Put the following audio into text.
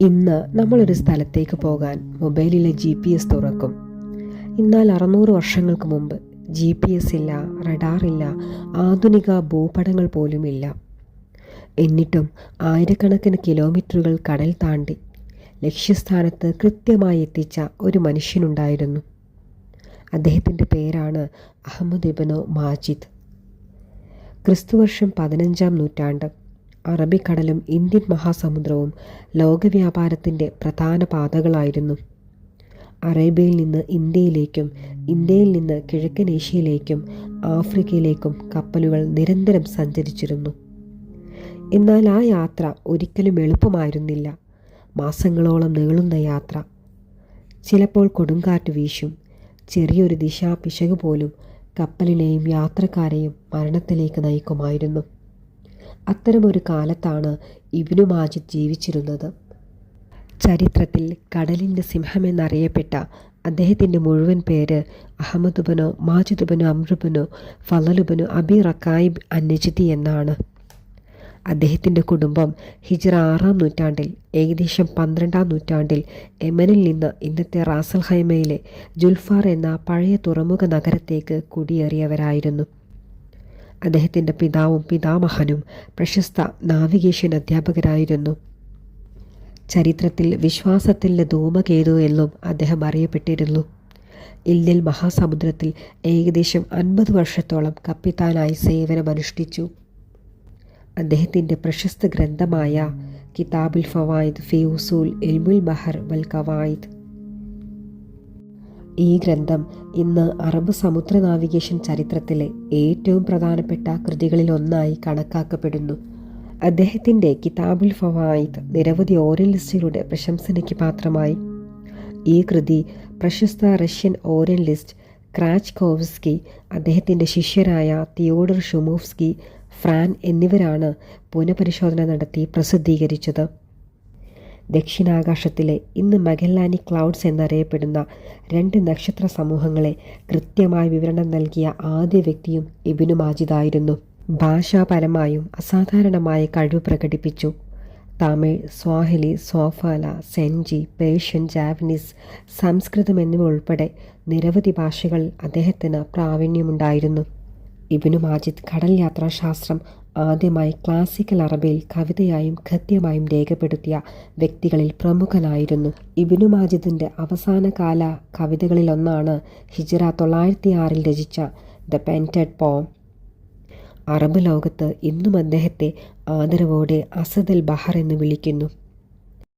ഇന്ന് നമ്മളൊരു സ്ഥലത്തേക്ക് പോകാൻ മൊബൈലിലെ GPS തുറക്കും. എന്നാൽ 600 വർഷങ്ങൾക്ക് മുമ്പ് GPS ഇല്ല, റഡാർ ഇല്ല, ആധുനിക ഭൂപടങ്ങൾ പോലുമില്ല. എന്നിട്ടും ആയിരക്കണക്കിന് കിലോമീറ്ററുകൾ കടൽ താണ്ടി ലക്ഷ്യസ്ഥാനത്ത് കൃത്യമായി എത്തിച്ച ഒരു മനുഷ്യനുണ്ടായിരുന്നു. അദ്ദേഹത്തിൻ്റെ പേരാണ് അഹമ്മദ് ഇബ്നു മാജിദ്. ക്രിസ്തുവർഷം 15-ാം നൂറ്റാണ്ട്. അറബിക്കടലും ഇന്ത്യൻ മഹാസമുദ്രവും ലോകവ്യാപാരത്തിൻ്റെ പ്രധാന പാതകളായിരുന്നു. അറേബ്യയിൽ നിന്ന് ഇന്ത്യയിലേക്കും, ഇന്ത്യയിൽ നിന്ന് കിഴക്കൻ ഏഷ്യയിലേക്കും ആഫ്രിക്കയിലേക്കും കപ്പലുകൾ നിരന്തരം സഞ്ചരിച്ചിരുന്നു. എന്നാൽ ആ യാത്ര ഒരിക്കലും എളുപ്പമായിരുന്നില്ല. മാസങ്ങളോളം നീളുന്ന യാത്ര. ചിലപ്പോൾ കൊടുങ്കാറ്റ് വീശും. ചെറിയൊരു ദിശാപിശക് പോലും കപ്പലിനെയും യാത്രക്കാരെയും മരണത്തിലേക്ക് നയിക്കുമായിരുന്നു. അത്തരമൊരു കാലത്താണ് ഇബ്നു മാജിദ് ജീവിച്ചിരുന്നത്. ചരിത്രത്തിൽ കടലിൻ്റെ സിംഹമെന്നറിയപ്പെട്ട അദ്ദേഹത്തിൻ്റെ മുഴുവൻ പേര് അഹമ്മദ് ഇബ്നു മാജിദ് ഇബ്നു അംർ ഇബ്നു ഫളൽ ഇബ്നു അബി റക്കായിബ് അൻ-നജ്ദി എന്നാണ്. അദ്ദേഹത്തിൻ്റെ കുടുംബം ഹിജ്റ 6-ാം നൂറ്റാണ്ടിൽ, ഏകദേശം 12-ാം നൂറ്റാണ്ടിൽ യമനിൽ നിന്ന് ഇന്നത്തെ റാസൽ ഖൈമയിലെ ജുൽഫാർ എന്ന പഴയ തുറമുഖ നഗരത്തേക്ക് കുടിയേറിയവരായിരുന്നു. അദ്ദേഹത്തിൻ്റെ പിതാവും പിതാമഹനും പ്രശസ്ത നാവിഗേഷൻ അധ്യാപകരായിരുന്നു. ചരിത്രത്തിൽ വിശ്വാസത്തിൻ്റെ ധൂമകേതു എന്നും അദ്ദേഹം അറിയപ്പെട്ടിരുന്നു. ഇന്ത്യൻ മഹാസമുദ്രത്തിൽ ഏകദേശം 50 വർഷത്തോളം കപ്പിത്താനായി സേവനമനുഷ്ഠിച്ചു. അദ്ദേഹത്തിൻ്റെ പ്രശസ്ത ഗ്രന്ഥമായ കിതാബുൽ ഫവായിദ് ഫി ഉസൂൽ ഇൽമുൽ ബഹർ വൽ ഖവായിദ്, ഈ ഗ്രന്ഥം ഇന്ന് അറബ് സമുദ്ര നാവിഗേഷൻ ചരിത്രത്തിലെ ഏറ്റവും പ്രധാനപ്പെട്ട കൃതികളിലൊന്നായി കണക്കാക്കപ്പെടുന്നു. അദ്ദേഹത്തിൻ്റെ കിതാബുൽ ഫവായിദ് നിരവധി ഓറിയലിസ്റ്റുകളുടെ പ്രശംസനയ്ക്ക് പാത്രമായി. ഈ കൃതി പ്രശസ്ത റഷ്യൻ ഓറിയലിസ്റ്റ് ക്രാച്ച്കോവ്സ്കി, അദ്ദേഹത്തിൻ്റെ ശിഷ്യരായ തിയോഡർ ഷുമോവ്സ്കി, ഫ്രാൻ എന്നിവരാണ് പുനഃപരിശോധന നടത്തി പ്രസിദ്ധീകരിച്ചത്. ദക്ഷിണാകാശത്തിലെ ഇന്ന് മഗല്ലാനിക് ക്ലൗഡ്സ് എന്നറിയപ്പെടുന്ന 2 നക്ഷത്ര സമൂഹങ്ങളെ കൃത്യമായി വിവരണം നൽകിയ ആദ്യ വ്യക്തിയും ഇബ്നു മാജിദായിരുന്നു. ഭാഷാപരമായും അസാധാരണമായ കഴിവ് പ്രകടിപ്പിച്ചു. തമിഴ്, സ്വാഹിലി, സോഫാല, സെഞ്ചി, പേർഷ്യൻ, ജാപ്പനീസ്, സംസ്കൃതം എന്നിവ ഉൾപ്പെടെ നിരവധി ഭാഷകളിൽ അദ്ദേഹത്തിന് പ്രാവീണ്യമുണ്ടായിരുന്നു. ഇബ്നു മാജിദ് കടൽ യാത്രാശാസ്ത്രം ആദ്യമായി ക്ലാസിക്കൽ അറബിയിൽ കവിതയായും ഗദ്യമായും രേഖപ്പെടുത്തിയ വ്യക്തികളിൽ പ്രമുഖനായിരുന്നു. ഇബ്നു മാജിദിൻ്റെ അവസാനകാല കവിതകളിലൊന്നാണ് ഹിജ്റ 906-ൽ രചിച്ച ദ പെയിൻറ്റഡ് പോം. അറബ് ലോകത്ത് ഇന്നും അദ്ദേഹത്തെ ആദരവോടെ അസദ് അൽ ബഹർ എന്ന് വിളിക്കുന്നു.